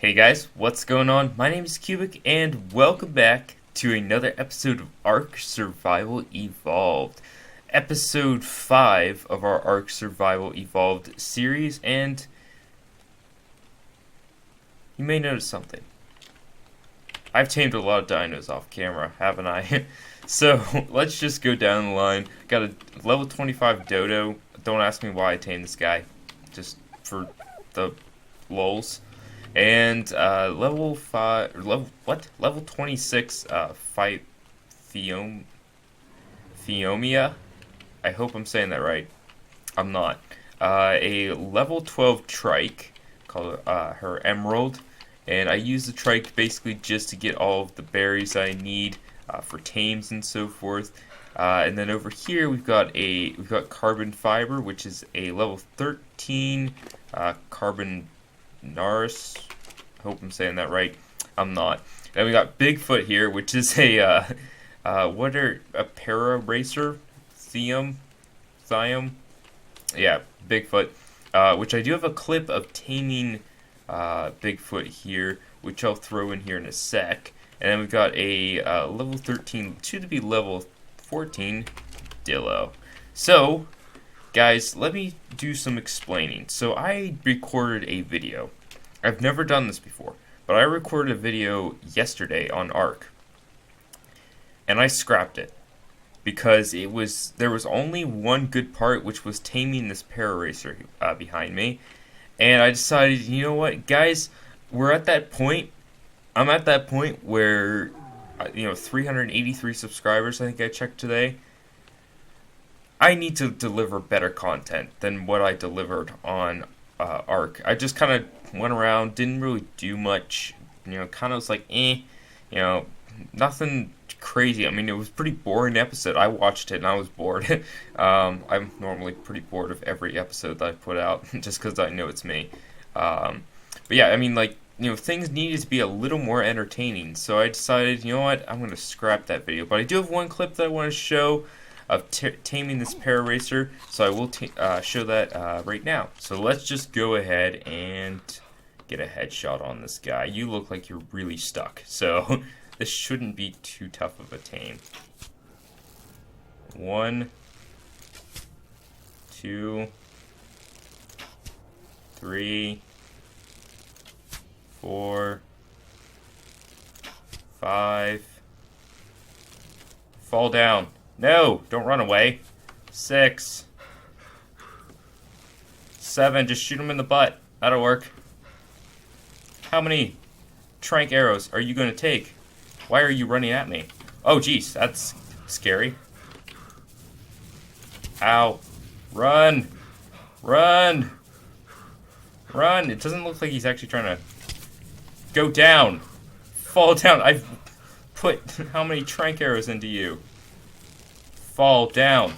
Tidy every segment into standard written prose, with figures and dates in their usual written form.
Hey guys, what's going on? My name is Cubic, and welcome back to another episode of Ark Survival Evolved. Episode 5 of our Ark Survival Evolved series, and you may notice something. I've tamed a lot of dinos off camera, haven't I? So, let's just go down the line. Got a level 25 dodo. Don't ask me why I tamed this guy. Just for the lulz. And level 26 Theomia. I hope I'm saying that right. I'm not. A level 12 trike called her Emerald, and I use the trike basically just to get all of the berries I need for tames and so forth. And then over here we've got carbon fiber, which is a level 13 carbon Naris. I hope I'm saying that right. I'm not. Then we got Bigfoot here, which is a para racer? Thium? Yeah, Bigfoot. Which I do have a clip of taming Bigfoot here, which I'll throw in here in a sec. And then we've got a level 13, soon to be level 14, Dillo. So, guys, let me do some explaining. So I recorded a video. I've never done this before, but I recorded a video yesterday on Ark, and I scrapped it because there was only one good part, which was taming this para racer behind me. And I decided, you know what, guys, we're at that point. I'm at that point where 383 subscribers, I think I checked today. I need to deliver better content than what I delivered on Ark. I just kind of went around, didn't really do much, kind of was like, nothing crazy. I mean, it was a pretty boring episode. I watched it and I was bored. I'm normally pretty bored of every episode that I put out, just because I know it's me. But yeah, I mean, things needed to be a little more entertaining, so I decided, you know what, I'm going to scrap that video. But I do have one clip that I want to show of taming this para racer, so I will show that right now. So let's just go ahead and get a headshot on this guy. You look like you're really stuck, so this shouldn't be too tough of a tame. 1, 2, 3, 4, 5. Fall down. No, don't run away. 6, 7, just shoot him in the butt. That'll work. How many trank arrows are you going to take? Why are you running at me? Oh, jeez, that's scary. Ow. Run. Run. Run. It doesn't look like he's actually trying to go down. Fall down. I've put how many trank arrows into you? Fall down.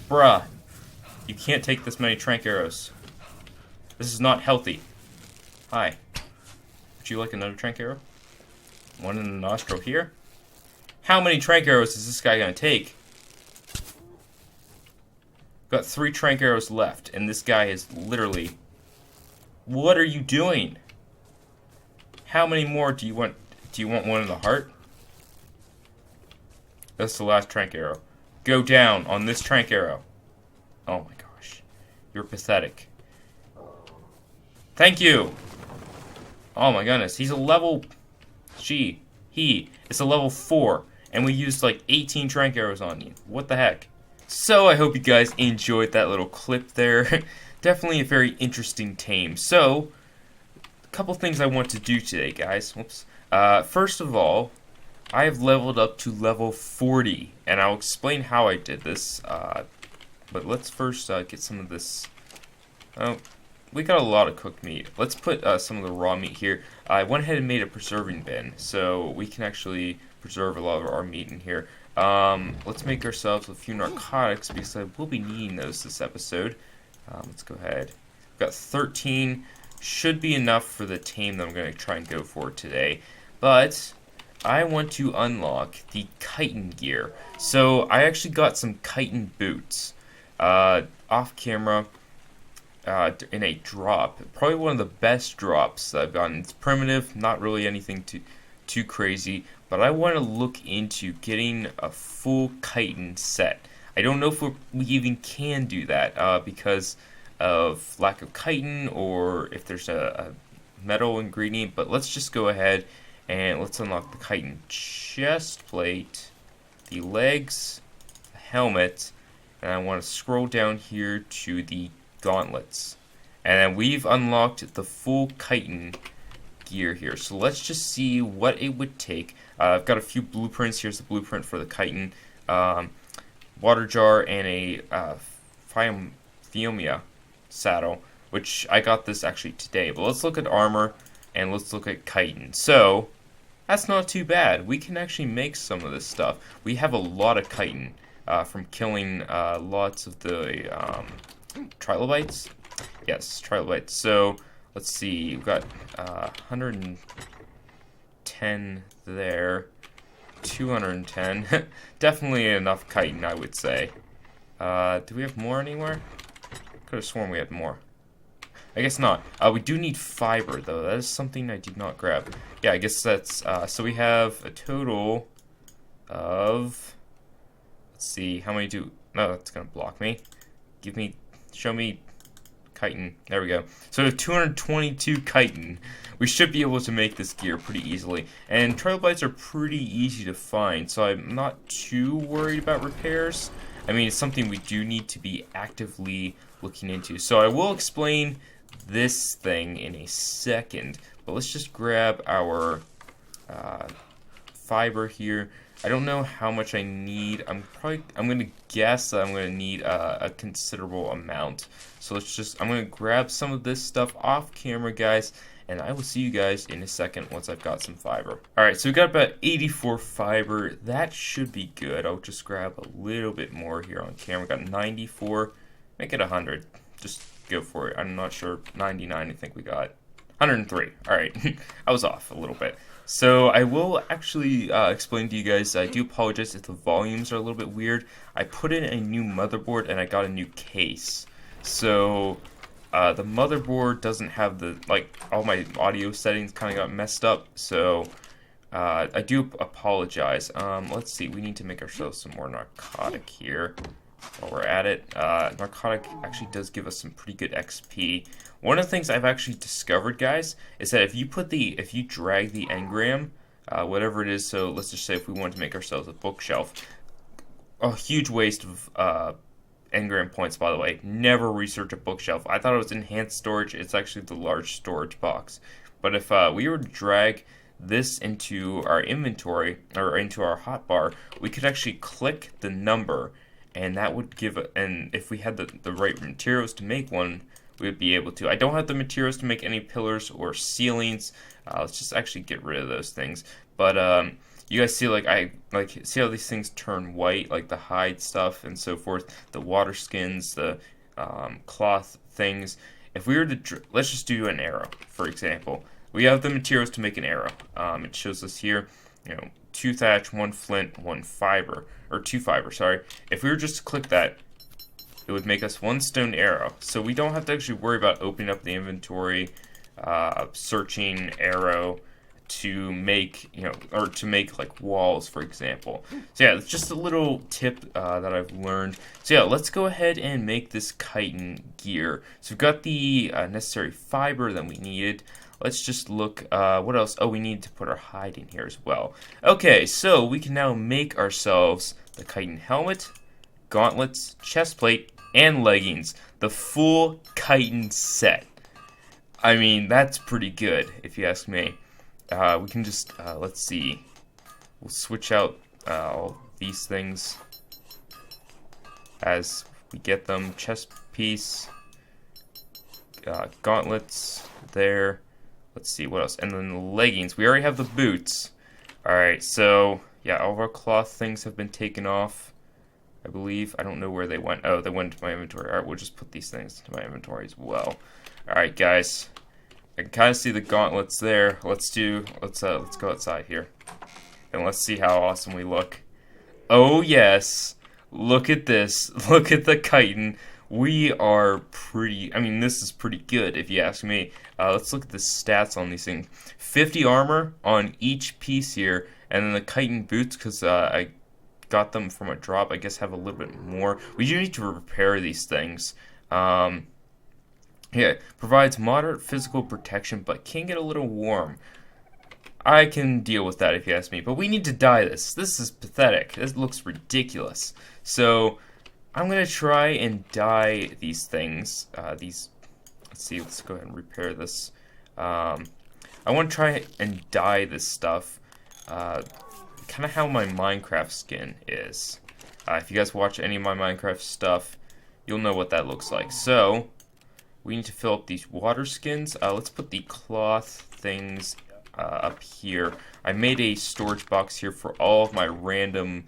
Bruh. You can't take this many trank arrows. This is not healthy. Hi. Would you like another trank arrow? One in the nostril here. How many trank arrows is this guy going to take? Got 3 trank arrows left, and this guy is literally... What are you doing? How many more do you want? Do you want one in the heart? That's the last trank arrow. Go down on this trank arrow. Oh my gosh. You're pathetic. Thank you! Oh my goodness. He's a level... It's a level 4. And we used like 18 trank arrows on you. What the heck? So I hope you guys enjoyed that little clip there. Definitely a very interesting tame. So, a couple things I want to do today, guys. Whoops. First of all, I have leveled up to level 40, and I'll explain how I did this. But let's first get some of this. Oh, we got a lot of cooked meat. Let's put some of the raw meat here. I went ahead and made a preserving bin, so we can actually preserve a lot of our meat in here. Let's make ourselves a few narcotics, because I will be needing those this episode. Let's go ahead. We've got 13. Should be enough for the tame that I'm going to try and go for today. But I want to unlock the chitin gear. So I actually got some chitin boots. Off camera, in a drop. Probably one of the best drops that I've gotten. It's primitive, not really anything too crazy, but I want to look into getting a full chitin set. I don't know if we even can do that because of lack of chitin or if there's a metal ingredient, but let's just go ahead and let's unlock the chitin chest plate, the legs, the helmet, and I want to scroll down here to the gauntlets. And then we've unlocked the full chitin gear here. So let's just see what it would take. I've got a few blueprints. Here's the blueprint for the chitin water jar and a Phiomia saddle, which I got this actually today. But let's look at armor and let's look at chitin. So that's not too bad. We can actually make some of this stuff. We have a lot of chitin from killing lots of the trilobites. Yes, trilobites. So let's see. We've got 110 there. 210. Definitely enough chitin, I would say. Do we have more anywhere? Could have sworn we had more. I guess not. We do need fiber, though. That is something I did not grab. Yeah, I guess that's... so we have a total of... Let's see. How many do... No, that's going to block me. Show me chitin. There we go. So we have 222 chitin. We should be able to make this gear pretty easily. And trilobites are pretty easy to find, so I'm not too worried about repairs. I mean, it's something we do need to be actively looking into. So I will explain this thing in a second, but let's just grab our fiber here. I don't know how much I need. I'm gonna guess that I'm gonna need a considerable amount. So I'm gonna grab some of this stuff off camera, guys, and I will see you guys in a second once I've got some fiber. Alright, so we got about 84 fiber. That should be good. I'll just grab a little bit more here on camera. We got 94. Make it 100. Just go for it. I'm not sure. 99, I think we got. 103. Alright, I was off a little bit. So I will actually explain to you guys, I do apologize if the volumes are a little bit weird. I put in a new motherboard and I got a new case. So the motherboard doesn't have the, all my audio settings kind of got messed up. So I do apologize. Let's see, we need to make ourselves some more narcotic here while we're at it. Narcotic actually does give us some pretty good XP. One of the things I've actually discovered, guys, is that if you drag the engram, whatever it is, so let's just say if we wanted to make ourselves a bookshelf, a huge waste of engram points, by the way. Never research a bookshelf. I thought it was enhanced storage. It's actually the large storage box. But if we were to drag this into our inventory, or into our hotbar, we could actually click the number, and that would give, and if we had the right materials to make one, we would be able to. I don't have the materials to make any pillars or ceilings. Let's just actually get rid of those things. But you guys see, see how these things turn white, like the hide stuff and so forth, the water skins, the cloth things. If we were to, let's just do an arrow, for example. We have the materials to make an arrow. It shows us here, 2 thatch, 1 flint, 1 fiber, or 2 fiber, sorry. If we were just to click that, it would make us 1 stone arrow. So we don't have to actually worry about opening up the inventory, searching arrow to make, or to make like walls, for example. So yeah, it's just a little tip that I've learned. So yeah, let's go ahead and make this chitin gear. So we've got the necessary fiber that we needed. Let's just look, what else? Oh, we need to put our hide in here as well. Okay, so we can now make ourselves the chitin helmet, gauntlets, chest plate, and leggings. The full chitin set. I mean, that's pretty good, if you ask me. We can just, let's see. We'll switch out all these things as we get them. Chest piece, gauntlets there. Let's see, what else? And then the leggings. We already have the boots. Alright, so, yeah, all of our cloth things have been taken off, I believe. I don't know where they went. Oh, they went into my inventory. Alright, we'll just put these things into my inventory as well. Alright, guys. I can kind of see the gauntlets there. Let's go outside here. And let's see how awesome we look. Oh, yes. Look at this. Look at the chitin. we are pretty, I mean, this is pretty good if you ask me. Let's look at the stats on these things. 50 armor on each piece here, and then the chitin boots, because I got them from a drop, I guess have a little bit more. We do need to repair these things. Yeah, provides moderate physical protection, but can get a little warm. I can deal with that if you ask me, but we need to dye this. This is pathetic. This looks ridiculous. So I'm gonna try and dye these things. Let's see. Let's go ahead and repair this. I want to try and dye this stuff. Kind of how my Minecraft skin is. If you guys watch any of my Minecraft stuff, you'll know what that looks like. So we need to fill up these water skins. Let's put the cloth things up here. I made a storage box here for all of my random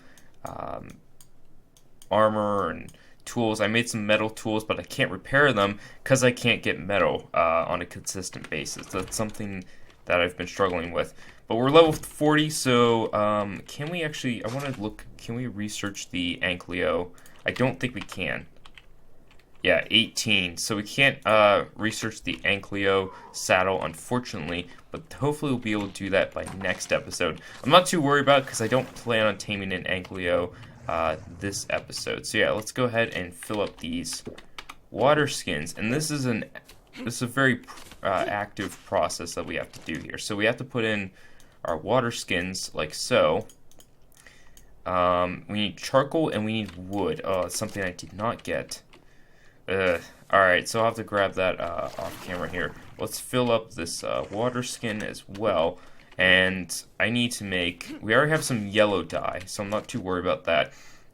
armor and tools. I made some metal tools, but I can't repair them because I can't get metal on a consistent basis. That's something that I've been struggling with. But we're level 40, so can we actually, I want to look, can we research the Ankylo? I don't think we can. Yeah, 18. So we can't research the Ankylo saddle, unfortunately, but hopefully we'll be able to do that by next episode. I'm not too worried about it because I don't plan on taming an Ankylo this episode. So yeah, let's go ahead and fill up these water skins. And this is a very active process that we have to do here. So we have to put in our water skins like so. We need charcoal and we need wood. Oh, it's something I did not get. Alright, so I'll have to grab that off camera here. Let's fill up this water skin as well. And I need to make, we already have some yellow dye, so I'm not too worried about that.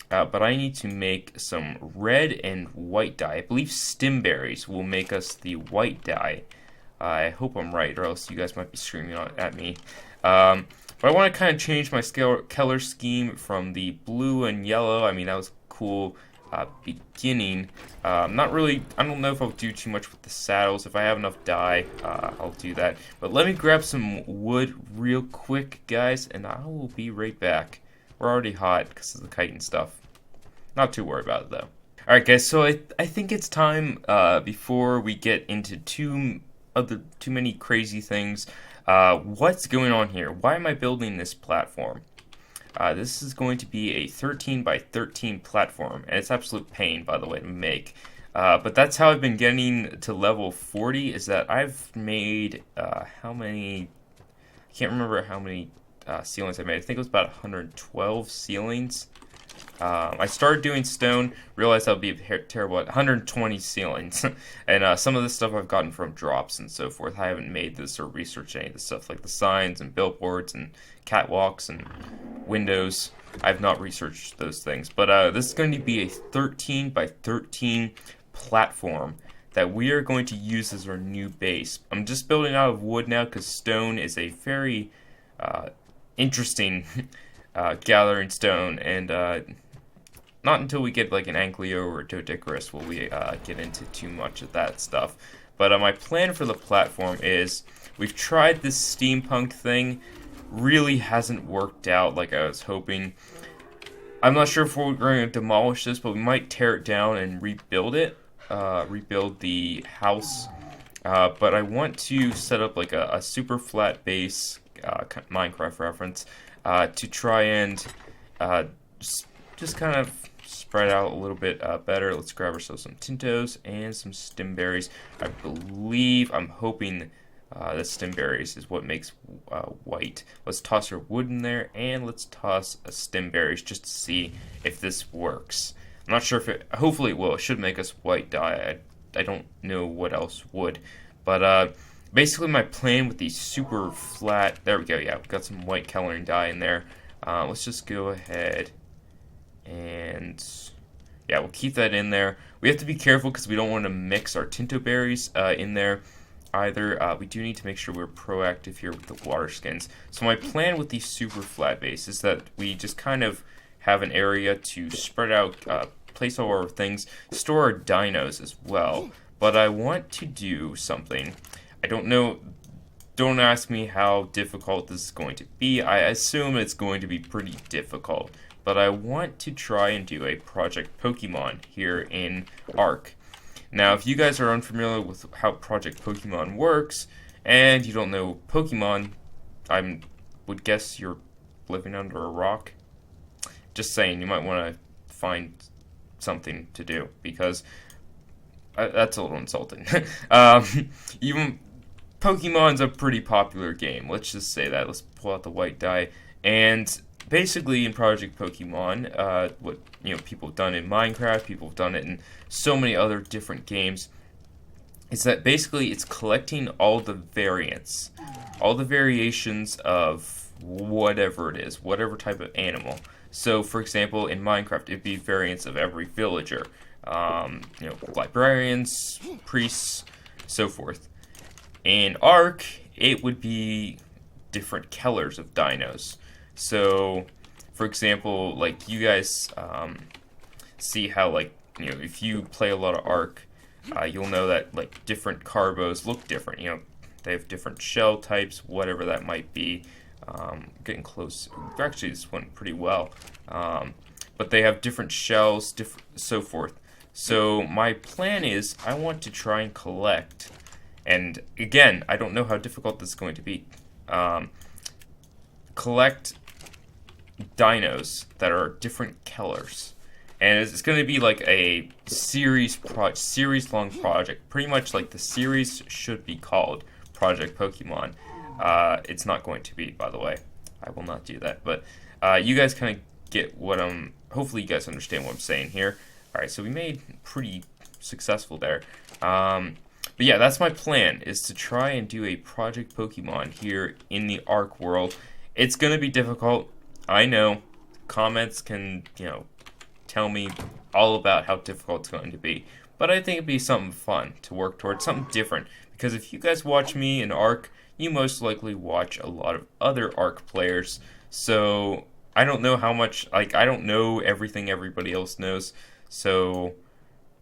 But I need to make some red and white dye. I believe stimberries will make us the white dye. I hope I'm right, or else you guys might be screaming at me. But I want to kind of change my color scheme from the blue and yellow. I mean, that was cool. Beginning. Not really, I don't know if I'll do too much with the saddles. If I have enough dye, I'll do that. But let me grab some wood real quick, guys, and I will be right back. We're already hot because of the chitin stuff. Not too worried about it, though. Alright, guys, so I think it's time, before we get into too many crazy things. What's going on here? Why am I building this platform? This is going to be a 13 by 13 platform, and it's absolute pain, by the way, to make. But that's how I've been getting to level 40, is that I've made, how many, I can't remember how many ceilings I made. I think it was about 112 ceilings. I started doing stone, realized that would be terrible at 120 ceilings. And some of this stuff I've gotten from drops and so forth. I haven't made this or researched any of this stuff, like the signs and billboards and catwalks and windows. I've not researched those things. But this is going to be a 13 by 13 platform that we are going to use as our new base. I'm just building out of wood now because stone is a very interesting gathering stone, and not until we get like an Ankylo or a Doedicurus will we get into too much of that stuff. But my plan for the platform is, we've tried this steampunk thing, really hasn't worked out like I was hoping. I'm not sure if we're going to demolish this, but we might tear it down and rebuild it, rebuild the house. But I want to set up like a super flat base, Minecraft reference, to try and just kind of spread out a little bit better. Let's grab ourselves some Tintos and some stimberries. I'm hoping that stimberries is what makes white. Let's toss our wood in there, and let's toss stimberries just to see if this works. I'm not sure if it, hopefully it will. It should make us white dye. I don't know what else would. But basically my plan with these super flat, there we go, yeah, we've got some white coloring dye in there. Let's just go ahead and, yeah, we'll keep that in there. We have to be careful because we don't want to mix our Tinto berries in there either. We do need to make sure we're proactive here with the water skins. So my plan with these super flat base is that we just kind of have an area to spread out, place all our things, store our dinos as well. But I want to do something. I don't know, don't ask me how difficult this is going to be. I assume it's going to be pretty difficult. But I want to try and do a Project Pokemon here in Ark. Now, if you guys are unfamiliar with how Project Pokemon works, and you don't know Pokemon, I would guess you're living under a rock. Just saying, you might want to find something to do, because that's a little insulting. Even Pokemon's a pretty popular game. Let's just say that. Let's pull out the white die. And basically, in Project Pokemon, what people have done in Minecraft, people have done it in so many other different games, is that basically it's collecting all the variants, all the variations of whatever it is, whatever type of animal. So, for example, in Minecraft, it'd be variants of every villager. Librarians, priests, so forth. In Ark, it would be different colors of dinos. So, for example, like you guys see how, like, if you play a lot of Ark, you'll know that like different carbos look different. They have different shell types, whatever that might be. Getting close. Actually, this went pretty well. But they have different shells, so forth. So my plan is I want to try and collect, and again, I don't know how difficult this is going to be, collect dinos that are different colors. And it's going to be like a series-long project. Pretty much like the series should be called Project Pokemon. It's not going to be, by the way. I will not do that. But you guys kind of get what I'm... Hopefully you guys understand what I'm saying here. Alright, so we made pretty successful there. But yeah, that's my plan, is to try and do a Project Pokemon here in the Ark world. It's going to be difficult. I know. Comments can, tell me all about how difficult it's going to be. But I think it'd be something fun to work towards, something different. Because if you guys watch me in Ark, you most likely watch a lot of other Ark players. So I don't know how much, I don't know everything everybody else knows. So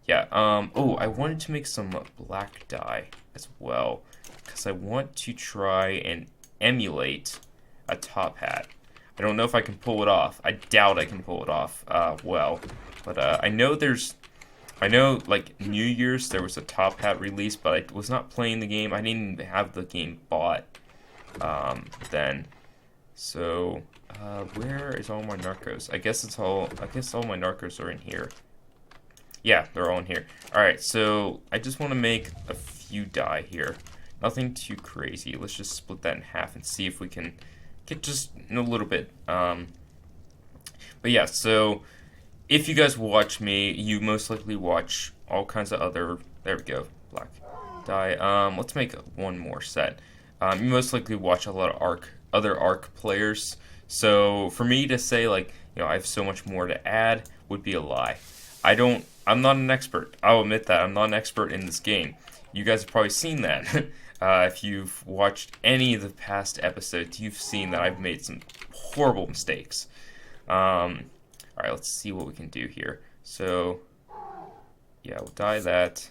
yeah, I wanted to make some black dye as well, because I want to try and emulate a top hat. I don't know if I can pull it off. I doubt I can pull it off well. But I know like New Year's there was a top hat release, but I was not playing the game. I didn't even have the game bought then. So where is all my narcos? I guess all my narcos are in here. Yeah, they're all in here. Alright, so I just want to make a few dye here. Nothing too crazy. Let's just split that in half and see if we can get just a little bit. But yeah, so if you guys watch me, you most likely watch all kinds of other... There we go, black dye. Let's make one more set. You most likely watch a lot of other Ark players. So for me to say, like, I have so much more to add would be a lie. I'm not an expert. I'll admit that. I'm not an expert in this game. You guys have probably seen that. If you've watched any of the past episodes, you've seen that I've made some horrible mistakes. Alright, let's see what we can do here. So, yeah, we'll dye that.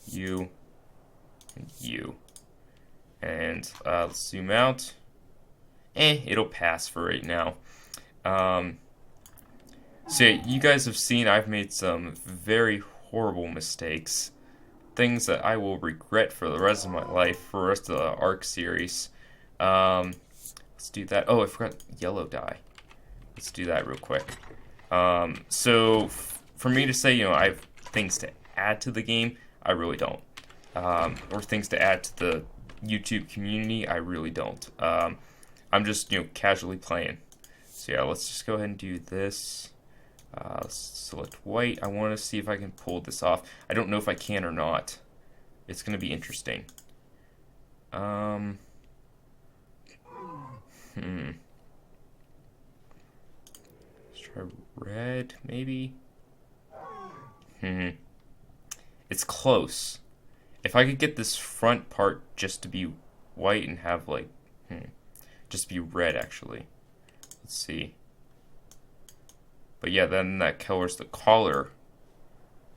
You. And you. And let's zoom out. It'll pass for right now. So you guys have seen I've made some very horrible mistakes. Things that I will regret for the rest of my life, for the rest of the Ark series. Let's do that. Oh, I forgot yellow dye. Let's do that real quick. So for me to say, I have things to add to the game, I really don't. Or things to add to the YouTube community, I really don't. I'm just, casually playing. So yeah, let's just go ahead and do this. Let's select white. I want to see if I can pull this off. I don't know if I can or not. It's going to be interesting. Let's try red, maybe. It's close. If I could get this front part just to be white and have like, just be red actually. Let's see. But yeah, then that colors the collar,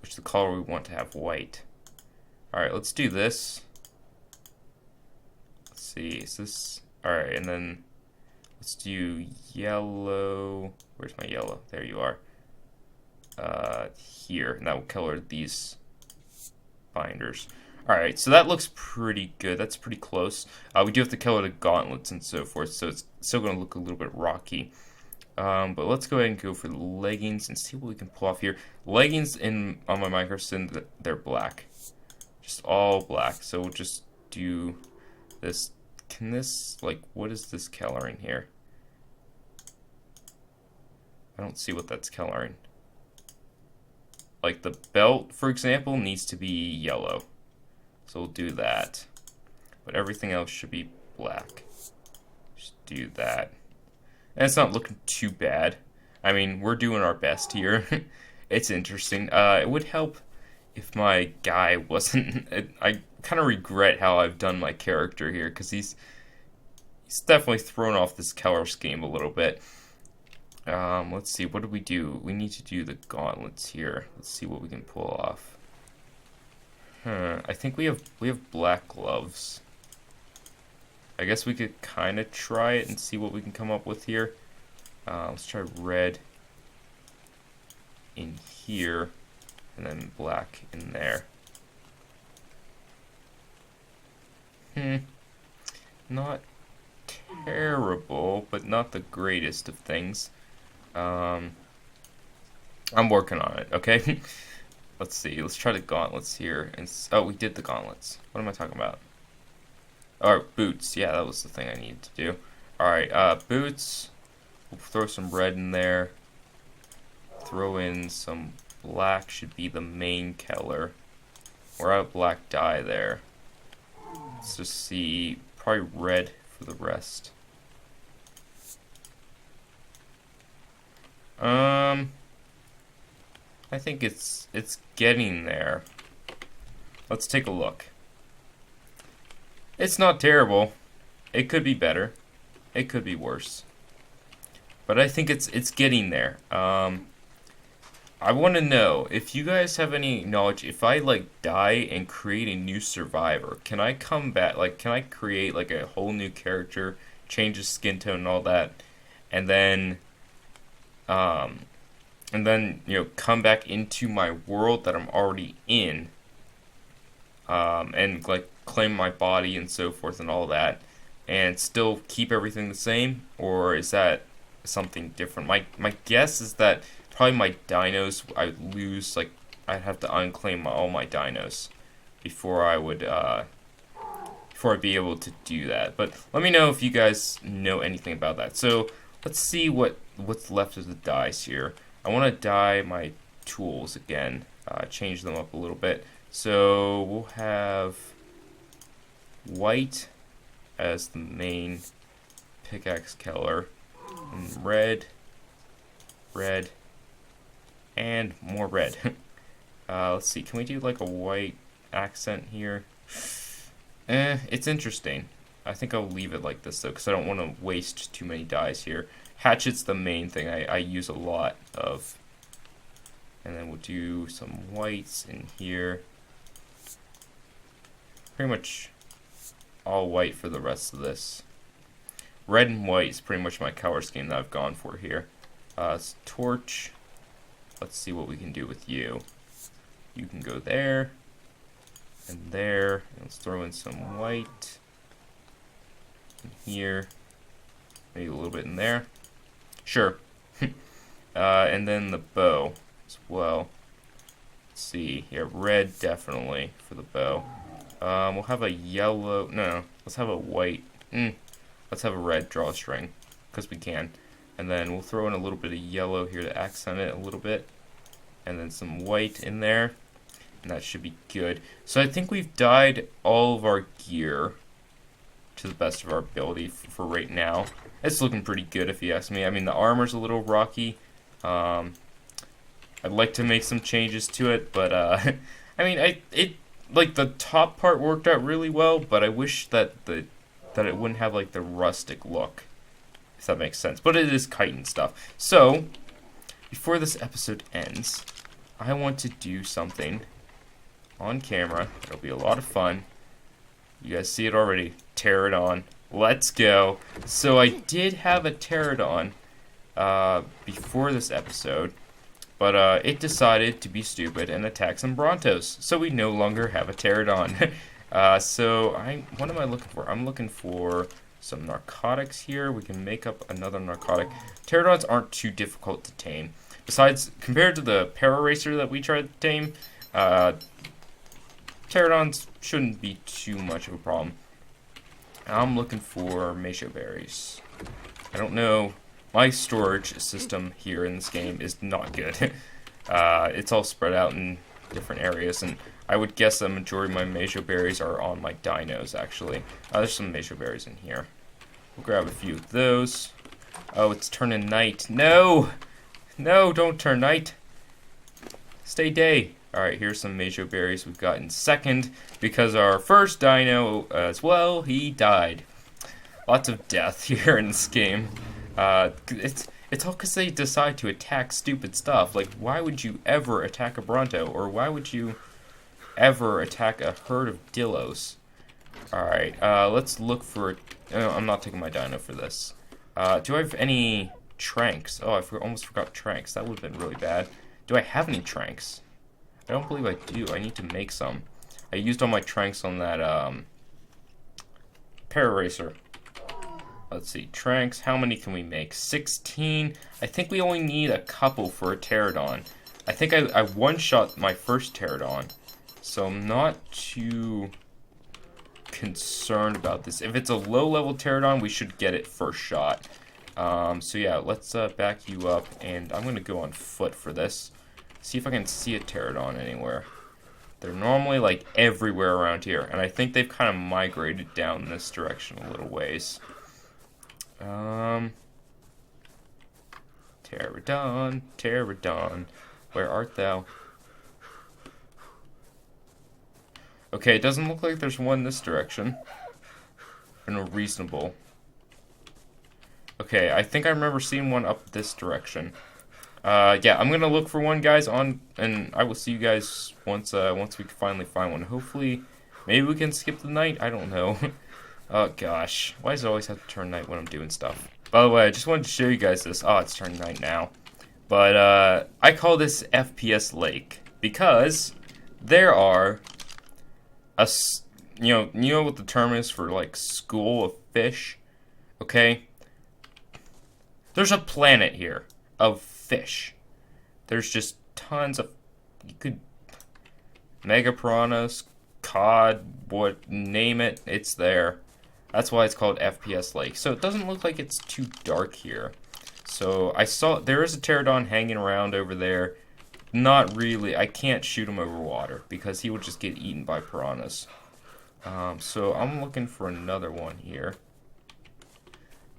which the color we want to have white. Alright, let's do this. Let's see, is this... Alright, and then let's do yellow. Where's my yellow? There you are. Here, and that will color these binders. Alright, so that looks pretty good. That's pretty close. We do have to color the gauntlets and so forth, so it's still going to look a little bit rocky. But let's go ahead and go for the leggings and see what we can pull off here. Leggings on my microsyn, they're black. Just all black. So we'll just do this. Can this, like, what is this coloring here? I don't see what that's coloring. Like the belt, for example, needs to be yellow. So we'll do that. But everything else should be black. Just do that. And it's not looking too bad. I mean, we're doing our best here. It's interesting. It would help if my guy wasn't... I kind of regret how I've done my character here, because he's definitely thrown off this color scheme a little bit. Let's see, what do we do? We need to do the gauntlets here. Let's see what we can pull off. I think we have black gloves. I guess we could kind of try it and see what we can come up with here. Let's try red in here, and then black in there. Not terrible, but not the greatest of things. I'm working on it, okay? Let's see, let's try the gauntlets here. And oh, we did the gauntlets. What am I talking about? Alright, boots. Yeah, that was the thing I needed to do. Alright, boots. We'll throw some red in there. Throw in some black, should be the main color. We're out of black dye there. Let's just see, probably red for the rest. I think it's getting there. Let's take a look. It's not terrible. It could be better. It could be worse. But I think it's getting there. I want to know if you guys have any knowledge. If I like die and create a new survivor, can I come back? Like, can I create like a whole new character, change his skin tone and all that, and then you know, come back into my world that I'm already in, and like claim my body and so forth and all that, and still keep everything the same? Or is that something different? My guess is that probably my dinos, I'd lose, like, I'd have to unclaim all my dinos before I would, before I'd be able to do that. But let me know if you guys know anything about that. So let's see what's left of the dyes here. I want to dye my tools again, change them up a little bit. So we'll have white as the main pickaxe color, and red, and more red. Let's see, can we do like a white accent here? It's interesting. I think I'll leave it like this though, because I don't want to waste too many dyes here. Hatchet's the main thing I use a lot of. And then we'll do some whites in here. Pretty much all white for the rest of this. Red and white is pretty much my color scheme that I've gone for here. Torch. Let's see what we can do with you. You can go there and there. Let's throw in some white in here. Maybe a little bit in there. Sure. And then the bow as well. Let's see. Yeah, red definitely for the bow. We'll have a yellow. No, let's have a white. Let's have a red drawstring, because we can. And then we'll throw in a little bit of yellow here to accent it a little bit. And then some white in there. And that should be good. So I think we've dyed all of our gear to the best of our ability for right now. It's looking pretty good if you ask me. I mean, the armor's a little rocky. I'd like to make some changes to it, but I mean, like the top part worked out really well, but I wish that it wouldn't have like the rustic look, if that makes sense. But it is chitin stuff. So before this episode ends, I want to do something on camera. It'll be a lot of fun. You guys see it already. Pterodon. Let's go. So I did have a pterodon before this episode, But it decided to be stupid and attack some Brontos, so we no longer have a Pterodon. What am I looking for? I'm looking for some narcotics here. We can make up another narcotic. Pterodons aren't too difficult to tame. Besides, compared to the Pararacer that we tried to tame, Pterodons shouldn't be too much of a problem. I'm looking for Meisho berries. I don't know. My storage system here in this game is not good. It's all spread out in different areas, and I would guess the majority of my Meisho berries are on my dinos, actually. There's some Meisho berries in here. We'll grab a few of those. Oh, it's turning night. No! No, don't turn night. Stay day. Alright, here's some Meisho berries we've got in second, because our first dino as well, he died. Lots of death here in this game. It's all because they decide to attack stupid stuff. Like, why would you ever attack a Bronto? Or why would you ever attack a herd of Dillos? Alright, let's look for... Oh, I'm not taking my dino for this. Do I have any Tranks? Oh, almost forgot Tranks. That would have been really bad. Do I have any Tranks? I don't believe I do. I need to make some. I used all my Tranks on that, Pararacer. Let's see, Tranks, how many can we make? 16. I think we only need a couple for a Pterodon. I think I one-shot my first Pterodon, so I'm not too concerned about this. If it's a low-level Pterodon, we should get it first shot. So yeah, let's back you up, and I'm going to go on foot for this. See if I can see a Pterodon anywhere. They're normally, like, everywhere around here, and I think they've kind of migrated down this direction a little ways. Pterodon, Pterodon, where art thou? Okay, it doesn't look like there's one this direction. In a reasonable. Okay, I think I remember seeing one up this direction. Yeah, I'm gonna look for one, guys, and I will see you guys once we finally find one. Hopefully, maybe we can skip the night. I don't know. Oh gosh, why does it always have to turn night when I'm doing stuff? By the way, I just wanted to show you guys this. Oh, it's turning night now. But I call this FPS Lake because there are you know what the term is for, like, school of fish? Okay? There's a planet here of fish. There's just tons of, you could, mega piranhas, cod, what, name it, it's there. That's why it's called FPS Lake. So it doesn't look like it's too dark here. So I saw, there is a Pterodon hanging around over there. Not really, I can't shoot him over water because he will just get eaten by piranhas. So I'm looking for another one here.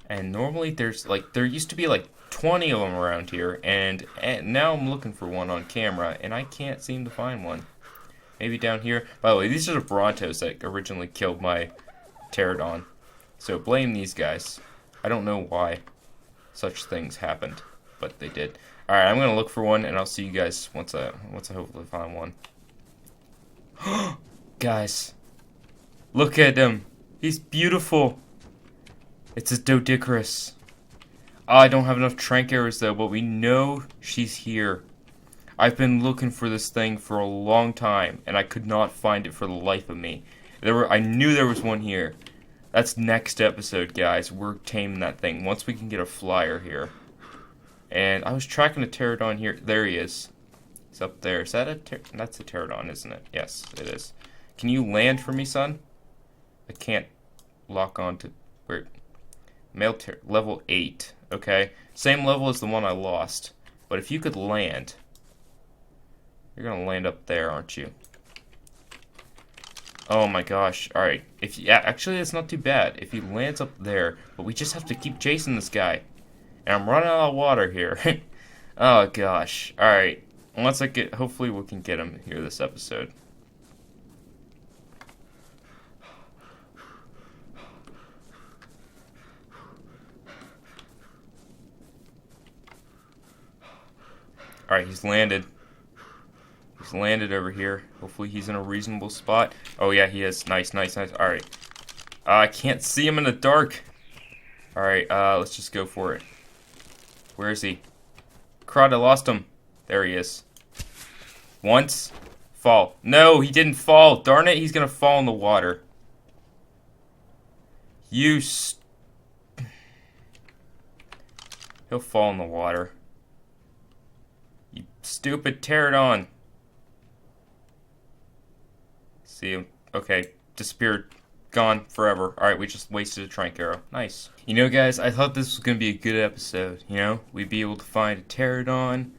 And normally there's, like, there used to be like 20 of them around here, and now I'm looking for one on camera, and I can't seem to find one. Maybe down here. By the way, these are the Brontos that originally killed my Pterodon. So blame these guys. I don't know why such things happened, but they did. Alright, I'm gonna look for one, and I'll see you guys once I hopefully find one. Guys, look at him. He's beautiful. It's a Doedicurus. Oh, I don't have enough trank arrows though, but we know she's here. I've been looking for this thing for a long time, and I could not find it for the life of me. I knew there was one here. That's next episode, guys. We're taming that thing once we can get a flyer here. And I was tracking a Pterodon here. There he is. He's up there. Is that that's a Pterodon, isn't it? Yes, it is. Can you land for me, son? I can't lock on to where. Male level 8. Okay. Same level as the one I lost. But if you could land. You're gonna land up there, aren't you? Oh my gosh. Alright. Yeah, actually that's not too bad. If he lands up there. But we just have to keep chasing this guy. And I'm running out of water here. Oh gosh. Alright. Once I get, hopefully we can get him here this episode. Alright, he's landed. He's landed over here. Hopefully he's in a reasonable spot. Oh yeah, he is. Nice, nice, nice. Alright. I can't see him in the dark. Alright, let's just go for it. Where is he? Crud, I lost him. There he is. Once. Fall. No, he didn't fall. Darn it, he's gonna fall in the water. He'll fall in the water. You stupid pterodon. See him? Okay, disappeared. Gone forever. Alright, we just wasted a trank arrow. Nice. You know, guys, I thought this was going to be a good episode. You know, we'd be able to find a pterodon,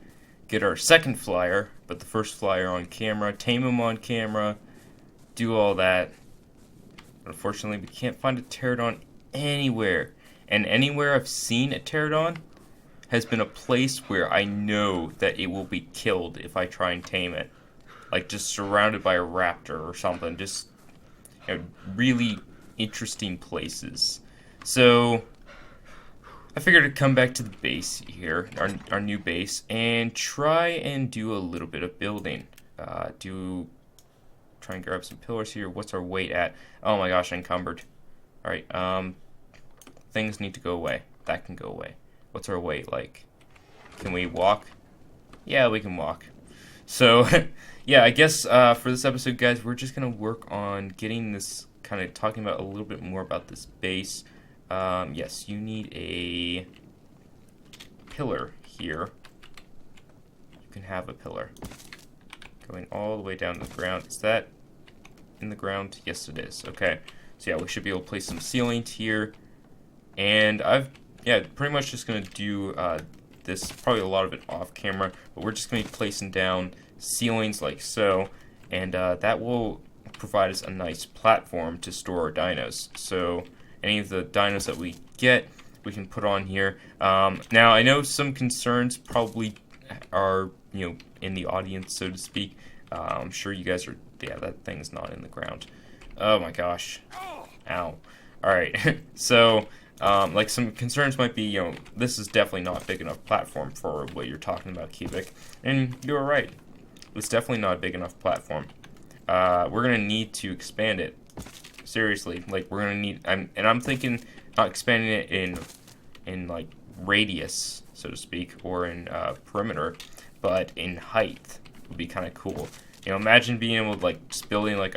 get our second flyer, but the first flyer on camera, tame him on camera, do all that. Unfortunately, we can't find a pterodon anywhere. And anywhere I've seen a pterodon has been a place where I know that it will be killed if I try and tame it. Like, just surrounded by a raptor or something. Just, you know, really interesting places. So, I figured I'd come back to the base here, our new base, and try and do a little bit of building. Try and grab some pillars here. What's our weight at? Oh my gosh, encumbered. Alright, things need to go away. That can go away. What's our weight like? Can we walk? Yeah, we can walk. So, yeah, I guess for this episode, guys, we're just going to work on getting this, kind of talking about a little bit more about this base. Yes, you need a pillar here. You can have a pillar going all the way down to the ground. Is that in the ground? Yes, it is. Okay, so yeah, we should be able to place some ceilings here. And pretty much just going to do this, probably a lot of it off camera, but we're just going to be placing down ceilings like so, and that will provide us a nice platform to store our dinos. So any of the dinos that we get, we can put on here. Now, I know some concerns probably are, you know, in the audience, so to speak. I'm sure you guys are, yeah, that thing's not in the ground. Oh my gosh. Ow. Alright, so like some concerns might be, you know, this is definitely not a big enough platform for what you're talking about, Cubic. And you were right. It's definitely not a big enough platform. We're going to need to expand it. Seriously, like, we're going to need, I'm thinking not expanding it in like radius, so to speak, or in perimeter, but in height would be kind of cool. You know, imagine being able to, like, just building like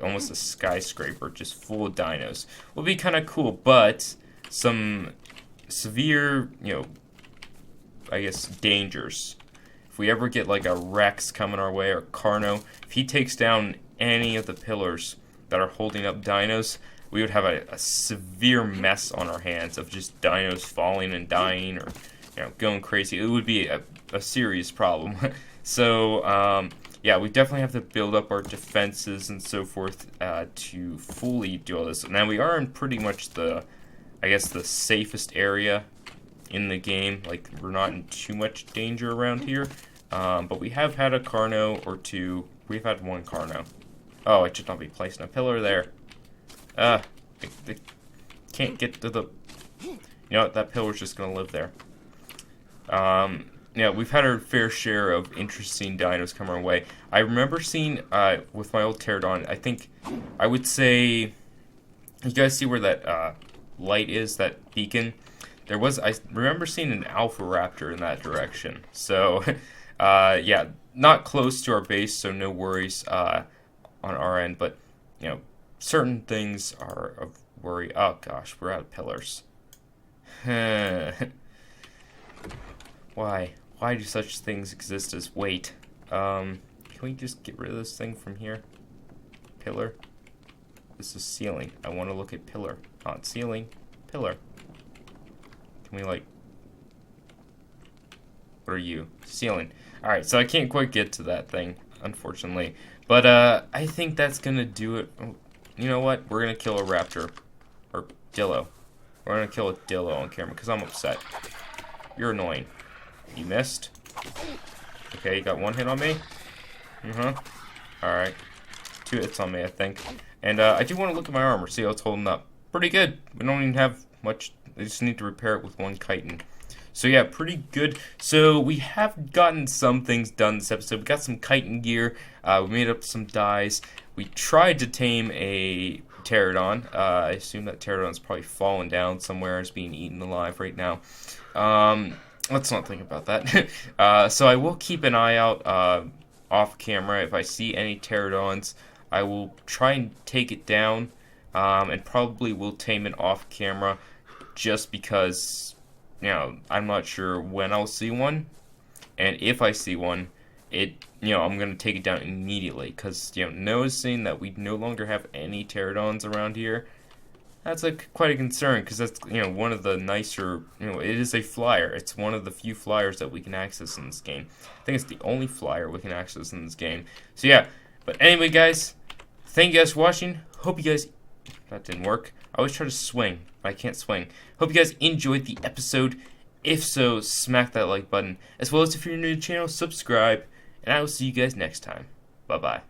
almost a skyscraper just full of dinos. Would be kind of cool, but some severe, you know, I guess, dangers. If we ever get like a Rex coming our way, or Carno, if he takes down any of the pillars that are holding up dinos, we would have a severe mess on our hands of just dinos falling and dying, or, you know, going crazy. It would be a serious problem. So, yeah, we definitely have to build up our defenses and so forth to fully do all this. Now, we are in pretty much the, I guess, the safest area in the game. Like, we're not in too much danger around here. But we have had a Carno or two. We've had one Carno. Oh, it should not be placing a pillar there. They can't get to the... You know what, that pillar's just gonna live there. Yeah, we've had our fair share of interesting dinos come our way. I remember seeing, with my old pterodon, I think, I would say... You guys see where that, light is, that beacon? I remember seeing an alpha raptor in that direction. So, yeah, not close to our base, so no worries, on our end, but, you know, certain things are of worry. Oh gosh, we're out of pillars. Why? Why do such things exist as weight? Can we just get rid of this thing from here? Pillar? This is ceiling. I want to look at pillar. Not ceiling. Pillar. Can we, like... What are you? Ceiling. Alright, so I can't quite get to that thing, unfortunately. But, I think that's gonna do it. You know what? We're gonna kill a raptor. Or Dillo. We're gonna kill a Dillo on camera, because I'm upset. You're annoying. You missed. Okay, you got one hit on me. Alright. 2 hits on me, I think. And, I do want to look at my armor, see how it's holding up. Pretty good. We don't even have much. I just need to repair it with one chitin. So yeah, pretty good. So we have gotten some things done this episode. We got some chitin gear. We made up some dyes. We tried to tame a pterodon. I assume that pterodon's probably fallen down somewhere. It's being eaten alive right now. let's not think about that. So I will keep an eye out off camera. If I see any pterodons, I will try and take it down, and probably will tame it off camera, just because, I'm not sure when I'll see one, and if I see one, I'm going to take it down immediately, because, noticing that we no longer have any pterodons around here, that's quite a concern, because that's, one of the nicer, it is a flyer. It's one of the few flyers that we can access in this game. I think it's the only flyer we can access in this game. So yeah, but anyway, guys, thank you guys for watching. Hope you guys, that didn't work. I always try to swing, but I can't swing. Hope you guys enjoyed the episode. If so, smack that like button, as well as if you're new to the channel, subscribe, and I will see you guys next time. Bye-bye.